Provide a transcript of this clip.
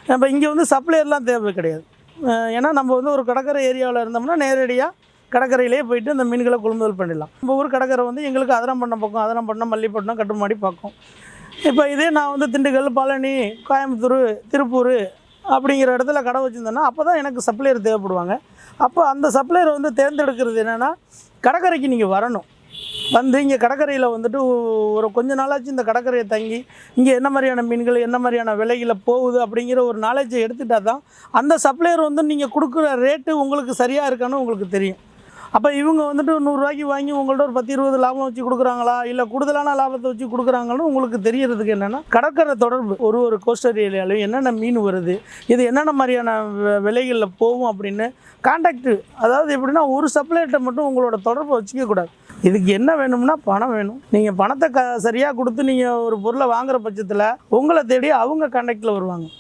நம்ம இங்கே வந்து சப்ளையர்லாம் தேவை கிடையாது. ஏன்னா நம்ம வந்து ஒரு கடற்கரை ஏரியாவில் இருந்தோம்னா நேரடியாக கடற்கரையிலேயே போயிட்டு இந்த மீன்களை கொள்முதல் பண்ணிடலாம். நம்ம ஊர் கடற்கரை வந்து எங்களுக்கு அதரம்பட்டினம் பக்கம், அதரம்பட்டினம், மல்லிப்பட்டினம், கட்டுமாடி பக்கம். இப்போ இதே நான் வந்து திண்டுக்கல், பழனி, கோயம்புத்தூர், திருப்பூர் அப்படிங்கிற இடத்துல கடை வச்சுருந்தேன்னா அப்போ தான் எனக்கு சப்ளையர் தேவைப்படுவாங்க. அப்போ அந்த சப்ளையர் வந்து தேர்ந்தெடுக்கிறது என்னென்னா, கடற்கரைக்கு நீங்கள் வரணும். வந்து இங்கே கடற்கரையில் வந்துட்டு ஒரு கொஞ்ச நாளாச்சு இந்த கடற்கரையை தங்கி இங்கே என்ன மாதிரியான மீன்கள் என்ன மாதிரியான விலையில் போகுது அப்படிங்கிற ஒரு நாலேஜை எடுத்துட்டால் தான் அந்த சப்ளையர் வந்து நீங்கள் கொடுக்குற ரேட்டு உங்களுக்கு சரியாக இருக்கான்னு உங்களுக்கு தெரியும். அப்போ இவங்க வந்துட்டு 100 ரூபாய்க்கு வாங்கி உங்கள்ட்ட ஒரு 10-20 லாபம் வச்சு கொடுக்குறாங்களா, இல்லை கூடுதலான லாபத்தை வச்சு கொடுக்குறாங்கன்னு உங்களுக்கு தெரியறதுக்கு என்னென்னா, கடற்கரை தொடர்பு ஒரு கோஸ்டல் ஏரியாலையும் என்னென்ன மீன் வருது, இது என்னென்ன மாதிரியான விலைகளில் போகும் அப்படின்னு கான்டாக்டு. அதாவது எப்படின்னா, ஒரு சப்ளையர்கிட்ட மட்டும் உங்களோட தொடர்பை வச்சுக்கக்கூடாது. இதுக்கு என்ன வேணும்னா பணம் வேணும். நீங்கள் பணத்தை சரியாக கொடுத்து நீங்கள் ஒரு பொருளை வாங்குகிற பட்சத்தில் உங்களை தேடி அவங்க கான்டாக்டில் வருவாங்க.